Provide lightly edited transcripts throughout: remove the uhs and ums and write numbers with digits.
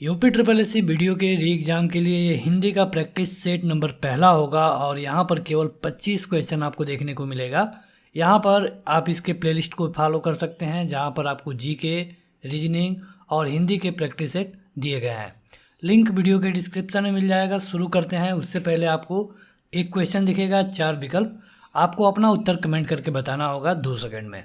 UP triple S C video के re exam के लिए ये हिंदी का प्रैक्टिस सेट नंबर पहला होगा और यहाँ पर केवल 25 क्वेश्चन आपको देखने को मिलेगा। यहाँ पर आप इसके प्लेलिस्ट को फॉलो कर सकते हैं जहाँ पर आपको जीके, रीजनिंग और हिंदी के प्रैक्टिस सेट दिए गए हैं। लिंक वीडियो के डिस्क्रिप्शन में मिल जाएगा। शुरू करते हैं। उससे पहले आपको एक क्वेश्चन दिखेगा, 4 विकल्प, आपको अपना उत्तर कमेंट करके बताना होगा 2 सेकंड में।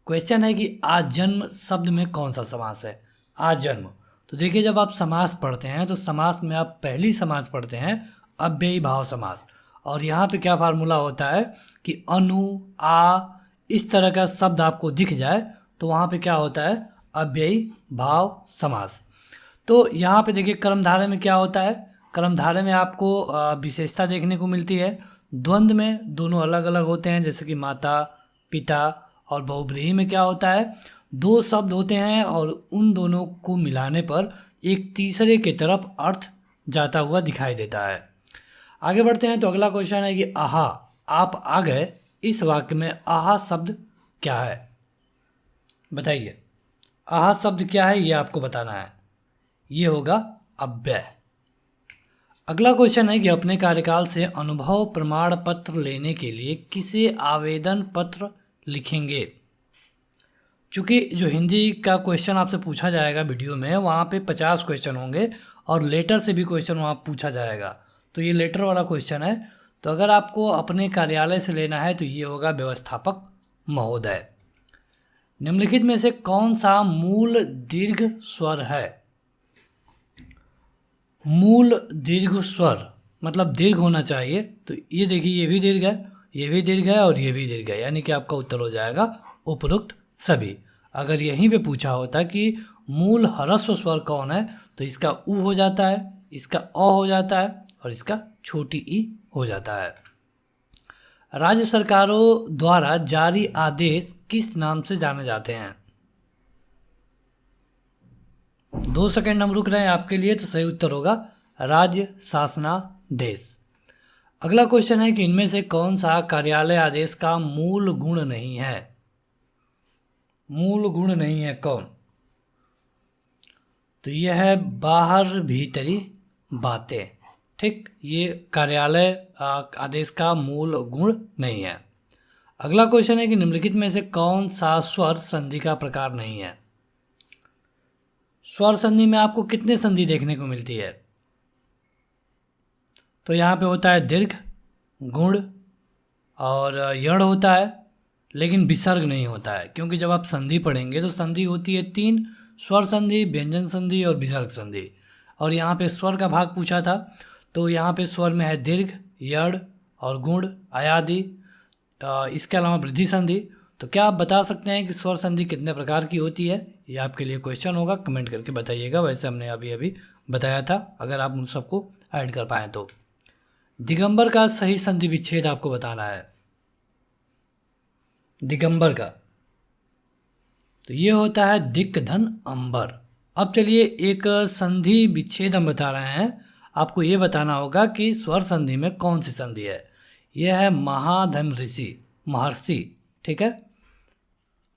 क्वेश्चन है कि आजन्म शब्द में कौन सा समास है? आजन्म। तो देखिए, जब आप समास पढ़ते हैं तो समास में आप पहली समास पढ़ते हैं अव्ययी भाव समास, और यहाँ पे क्या फार्मूला होता है कि अनु, आ, इस तरह का शब्द आपको दिख जाए तो वहाँ पे क्या होता है? अव्ययी भाव समास। तो यहाँ पे देखिए कर्मधारय में क्या होता है? कर्मधारय में आपको विशेषता देखने को मिलती है। द्वंद्व में दोनों अलग अलग होते हैं, जैसे कि माता, पिता, और बहुब्रीहि में क्या होता है? 2 शब्द होते हैं और उन दोनों को मिलाने पर एक तीसरे के तरफ अर्थ जाता हुआ दिखाई देता है। आगे बढ़ते हैं तो अगला क्वेश्चन है कि आहा, आप आ गए, इस वाक्य में आहा शब्द क्या है? बताइए, आहा शब्द क्या है ये आपको बताना है। ये होगा अव्यय। अगला क्वेश्चन है कि अपने कार्यकाल से अनुभव प्रमाण पत्र लेने के लिए किसे आवेदन पत्र लिखेंगे? चूँकि जो हिंदी का क्वेश्चन आपसे पूछा जाएगा वीडियो में, वहाँ पे 50 क्वेश्चन होंगे और लेटर से भी क्वेश्चन वहाँ पूछा जाएगा, तो ये लेटर वाला क्वेश्चन है। तो अगर आपको अपने कार्यालय से लेना है तो ये होगा व्यवस्थापक महोदय। निम्नलिखित में से कौन सा मूल दीर्घ स्वर है? मूल दीर्घ स्वर मतलब दीर्घ होना चाहिए। तो ये देखिए, ये भी दीर्घ है, ये भी दीर्घ है और ये भी दीर्घ है, यानी कि आपका उत्तर हो जाएगा उपरोक्त सभी। अगर यहीं पे पूछा होता कि मूल ह्रस्व स्वर कौन है तो इसका उ हो जाता है, इसका अ हो जाता है और इसका छोटी ई हो जाता है। राज्य सरकारों द्वारा जारी आदेश किस नाम से जाने जाते हैं? 2 सेकंड हम रुक रहे हैं आपके लिए, तो सही उत्तर होगा राज्य शासनादेश। अगला क्वेश्चन है कि इनमें से कौन सा कार्यालय आदेश का मूल गुण नहीं है? मूल गुण नहीं है कौन? तो यह है बाहर भीतरी बातें। ठीक, ये कार्यालय आदेश का मूल गुण नहीं है। अगला क्वेश्चन है कि निम्नलिखित में से कौन सा स्वर संधि का प्रकार नहीं है? स्वर संधि में आपको कितने संधि देखने को मिलती है? तो यहाँ पे होता है दीर्घ, गुण और यण होता है, लेकिन विसर्ग नहीं होता है, क्योंकि जब आप संधि पढ़ेंगे तो संधि होती है 3, स्वर संधि, व्यंजन संधि और विसर्ग संधि। और यहाँ पे स्वर का भाग पूछा था, तो यहाँ पे स्वर में है दीर्घ, यण और गुण, अयादि, इसके अलावा वृद्धि संधि। तो क्या आप बता सकते हैं कि स्वर संधि कितने प्रकार की होती है? ये आपके लिए क्वेश्चन होगा, कमेंट करके बताइएगा। वैसे हमने अभी बताया था, अगर आप उन सबको ऐड कर पाएँ तो। दिगंबर का सही संधि विच्छेद आपको बताना है। दिगंबर का तो ये होता है दिक् धन अंबर। अब चलिए एक संधि विच्छेद हम बता रहे हैं, आपको ये बताना होगा कि स्वर संधि में कौन सी संधि है। यह है महाधन ऋषि, महर्षि। ठीक है,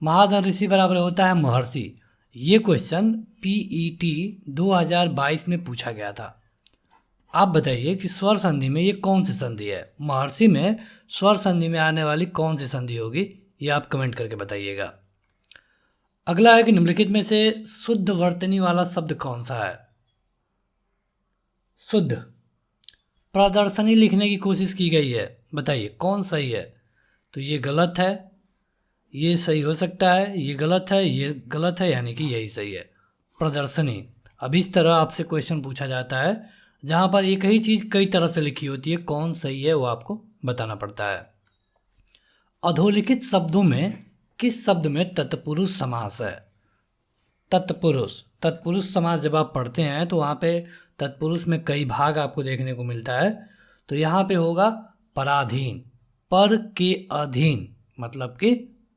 महाधन ऋषि बराबर होता है महर्षि। ये क्वेश्चन पीईटी 2022 में पूछा गया था। आप बताइए कि स्वर संधि में ये कौन सी संधि है? महर्षि में स्वर संधि में आने वाली कौन सी संधि होगी, ये आप कमेंट करके बताइएगा। अगला है कि निम्नलिखित में से शुद्ध वर्तनी वाला शब्द कौन सा है? शुद्ध। प्रदर्शनी लिखने की कोशिश की गई है, बताइए कौन सही है? तो ये गलत है, ये सही हो सकता है, ये गलत है, ये गलत है, यानी कि यही सही है, प्रदर्शनी। अब इस तरह आपसे क्वेश्चन पूछा जाता है जहाँ पर एक ही चीज़ कई तरह से लिखी होती है, कौन सही है वो आपको बताना पड़ता है। अधोलिखित शब्दों में किस शब्द में तत्पुरुष समास है? तत्पुरुष। तत्पुरुष समास जब आप पढ़ते हैं तो वहाँ पे तत्पुरुष में कई भाग आपको देखने को मिलता है। तो यहाँ पे होगा पराधीन, पर के अधीन, मतलब कि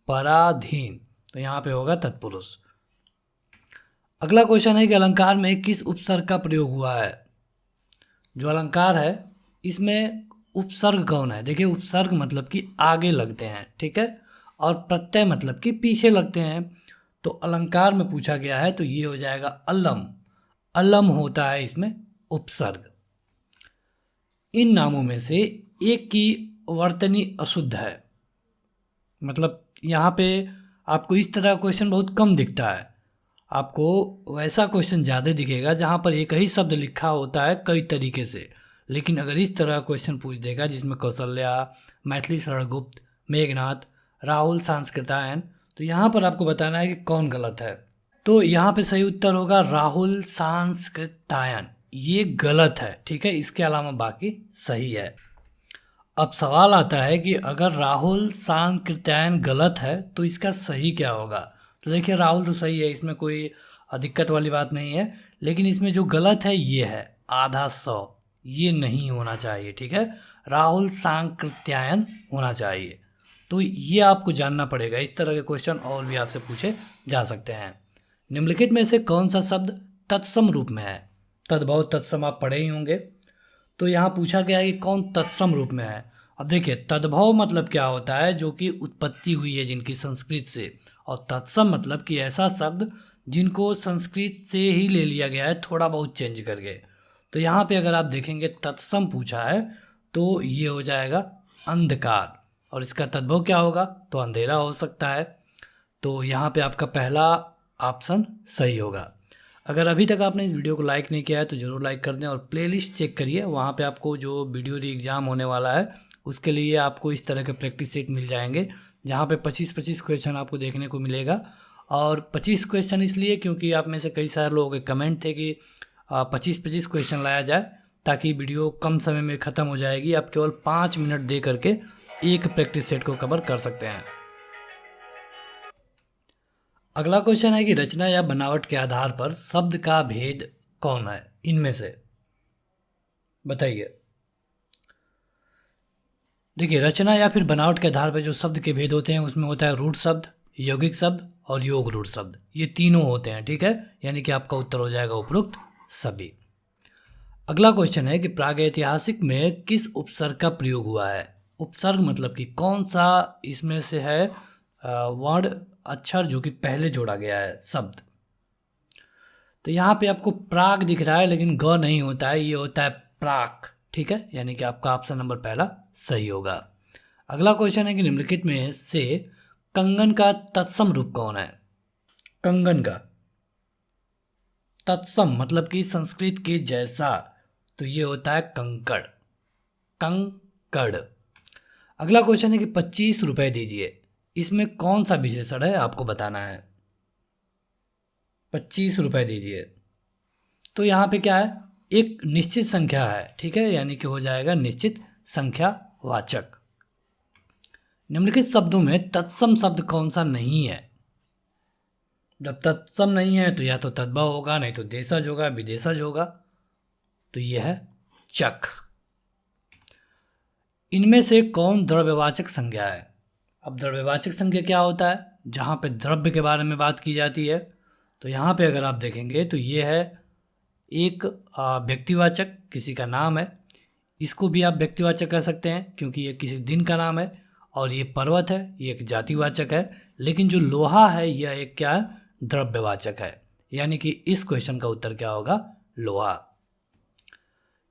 पराधीन। तो यहाँ पे होगा तत्पुरुष। अगला क्वेश्चन है कि अलंकार में किस उपसर्ग का प्रयोग हुआ है? जो अलंकार है इसमें उपसर्ग कौन है? देखिए, उपसर्ग मतलब कि आगे लगते हैं, ठीक है, और प्रत्यय मतलब कि पीछे लगते हैं। तो अलंकार में पूछा गया है तो ये हो जाएगा अलम। अलम होता है इसमें उपसर्ग। इन नामों में से एक की वर्तनी अशुद्ध है। मतलब यहाँ पे आपको इस तरह क्वेश्चन बहुत कम दिखता है, आपको वैसा क्वेश्चन ज़्यादा दिखेगा जहाँ पर एक ही शब्द लिखा होता है कई तरीके से। लेकिन अगर इस तरह क्वेश्चन पूछ देगा जिसमें कौशल्या, मैथिली शरणगुप्त, मेघनाथ, राहुल सांस्कृतायन, तो यहाँ पर आपको बताना है कि कौन गलत है। तो यहाँ पे सही उत्तर होगा राहुल सांस्कृतायन, ये गलत है। ठीक है, इसके अलावा बाकी सही है। अब सवाल आता है कि अगर राहुल सांकृत्यायन गलत है तो इसका सही क्या होगा। तो देखिए राहुल तो सही है, इसमें कोई दिक्कत वाली बात नहीं है, लेकिन इसमें जो गलत है ये है आधा सौ, ये नहीं होना चाहिए। ठीक है, राहुल सांकृत्यायन होना चाहिए। तो ये आपको जानना पड़ेगा। इस तरह के क्वेश्चन और भी आपसे पूछे जा सकते हैं। निम्नलिखित में से कौन सा शब्द तत्सम रूप में है। तद्भव तत्सम आप पढ़े ही होंगे। तो यहाँ पूछा गया है कि कौन तत्सम रूप में है। अब देखिए तद्भव मतलब क्या होता है, जो कि उत्पत्ति हुई है जिनकी संस्कृत से, और तत्सम मतलब कि ऐसा शब्द जिनको संस्कृत से ही ले लिया गया है, थोड़ा बहुत चेंज करके। तो यहाँ पे अगर आप देखेंगे तत्सम पूछा है तो ये हो जाएगा अंधकार, और इसका तद्भव क्या होगा, तो अंधेरा हो सकता है। तो यहाँ पे आपका पहला ऑप्शन सही होगा। अगर अभी तक आपने इस वीडियो को लाइक नहीं किया है तो ज़रूर लाइक कर दें, और प्लेलिस्ट चेक करिए, वहाँ पे आपको जो वीडियो री एग्ज़ाम होने वाला है उसके लिए आपको इस तरह के प्रैक्टिस सेट मिल जाएंगे, जहाँ पे 25-25 क्वेश्चन आपको देखने को मिलेगा। और 25 क्वेश्चन इसलिए क्योंकि आप में से कई सारे लोगों के कमेंट थे कि 25-25 क्वेश्चन लाया जाए, ताकि वीडियो कम समय में ख़त्म हो जाएगी। आप केवल 5 मिनट दे करके एक प्रैक्टिस सेट को कवर कर सकते हैं। अगला क्वेश्चन है कि रचना या बनावट के आधार पर शब्द का भेद कौन है, इनमें से बताइए। देखिए रचना या फिर बनावट के आधार पर जो शब्द के भेद होते हैं उसमें होता है रूढ़ शब्द, यौगिक शब्द और योग रूढ़ शब्द, ये तीनों होते हैं। ठीक है, यानी कि आपका उत्तर हो जाएगा उपरोक्त सभी। अगला क्वेश्चन है कि प्रागैतिहासिक में किस उपसर्ग का प्रयोग हुआ है। उपसर्ग मतलब कि कौन सा इसमें से है वर्ड, अक्षर जो कि पहले जोड़ा गया है शब्द। तो यहाँ पे आपको प्राग दिख रहा है, लेकिन ग नहीं होता है, ये होता है प्राक। ठीक है, यानी कि आपका ऑप्शन नंबर पहला सही होगा। अगला क्वेश्चन है कि निम्नलिखित में से कंगन का तत्सम रूप कौन है। कंगन का तत्सम मतलब कि संस्कृत के जैसा, तो ये होता है कंकड़, कंकड़। अगला क्वेश्चन है कि 25 रुपए दीजिए, इसमें कौन सा विशेषण है आपको बताना है। 25 रुपए दीजिए, तो यहाँ पे क्या है, एक निश्चित संख्या है। ठीक है, यानी कि हो जाएगा निश्चित संख्या वाचक। निम्नलिखित शब्दों में तत्सम शब्द कौन सा नहीं है। जब तत्सम नहीं है तो या तो तद्भव होगा, नहीं तो देशज होगा, विदेशज होगा। तो यह है चक। इनमें से कौन द्रव्यवाचक संज्ञा है। अब द्रव्यवाचक संज्ञा क्या होता है, जहाँ पे द्रव्य के बारे में बात की जाती है। तो यहाँ पे अगर आप देखेंगे तो ये है एक व्यक्तिवाचक, किसी का नाम है, इसको भी आप व्यक्तिवाचक कह सकते हैं क्योंकि ये किसी दिन का नाम है। और ये पर्वत है, ये एक जातिवाचक है। लेकिन जो लोहा है यह एक क्या है, द्रव्यवाचक है। यानी कि इस क्वेश्चन का उत्तर क्या होगा, लोहा।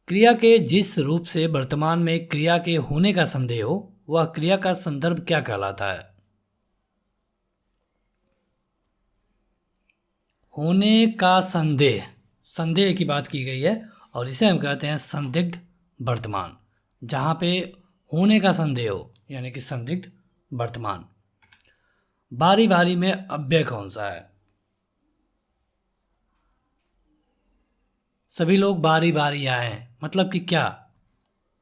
क्रिया के जिस रूप से वर्तमान में क्रिया के होने का संदेह हो वह क्रिया का संदर्भ क्या कहलाता है। होने का संदेह, संदेह की बात की गई है, और इसे हम कहते हैं संदिग्ध वर्तमान। जहाँ पे होने का संदेह हो यानी कि संदिग्ध वर्तमान। बारी बारी में अव्यय कौन सा है। सभी लोग बारी बारी आए, मतलब कि क्या,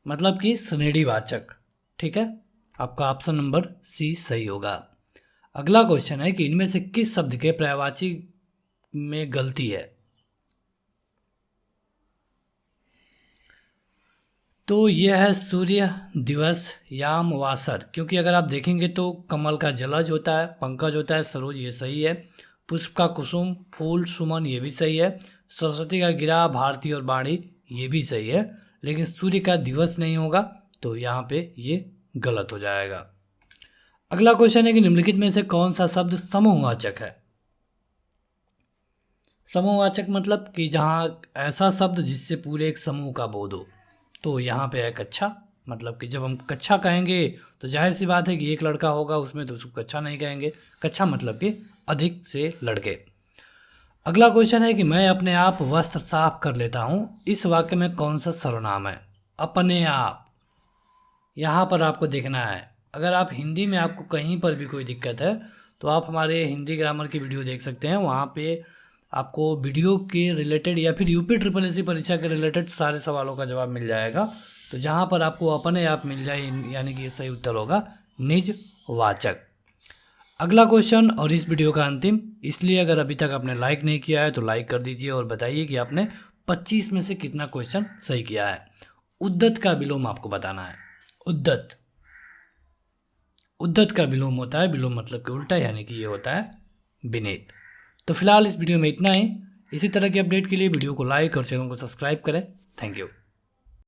मतलब कि श्रेणीवाचक। ठीक है, आपका ऑप्शन नंबर सी सही होगा। अगला क्वेश्चन है कि इनमें से किस शब्द के पर्यायवाची में गलती है। तो यह है सूर्य, दिवस, याम, वासर। क्योंकि अगर आप देखेंगे तो कमल का जलज होता है, पंकज होता है, सरोज, ये सही है। पुष्प का कुसुम, फूल, सुमन, ये भी सही है। सरस्वती का गिरा, भारती और बाणी, ये भी सही है। लेकिन सूर्य का दिवस नहीं होगा, तो यहाँ पे ये गलत हो जाएगा। अगला क्वेश्चन है कि निम्नलिखित में से कौन सा शब्द समूहवाचक है। समूहवाचक मतलब कि जहाँ ऐसा शब्द जिससे पूरे एक समूह का बोध हो। तो यहाँ पे है कक्षा, मतलब कि जब हम कक्षा कहेंगे तो जाहिर सी बात है कि एक लड़का होगा उसमें, तो उसको कक्षा नहीं कहेंगे। कक्षा मतलब कि अधिक से लड़के। अगला क्वेश्चन है कि मैं अपने आप वस्त्र साफ कर लेता हूँ, इस वाक्य में कौन सा सर्वनाम है? अपने आप। यहाँ पर आपको देखना है, अगर आप हिंदी में आपको कहीं पर भी कोई दिक्कत है तो आप हमारे हिंदी ग्रामर की वीडियो देख सकते हैं। वहाँ पे आपको वीडियो के रिलेटेड या फिर यूपी ट्रिपल एससी परीक्षा के रिलेटेड सारे सवालों का जवाब मिल जाएगा। तो जहाँ पर आपको अपने आप मिल जाए, यानी कि ये सही उत्तर होगा निजवाचक। अगला क्वेश्चन और इस वीडियो का अंतिम, इसलिए अगर अभी तक आपने लाइक नहीं किया है तो लाइक कर दीजिए और बताइए कि आपने 25 में से कितना क्वेश्चन सही किया है। उद्दत का विलोम आपको बताना है। उद्दत, उद्दत का विलोम होता है, विलोम मतलब कि उल्टा, यानी कि ये होता है विनीत। तो फिलहाल इस वीडियो में इतना ही। इसी तरह की अपडेट के लिए वीडियो को लाइक और चैनल को सब्सक्राइब करें। Thank you.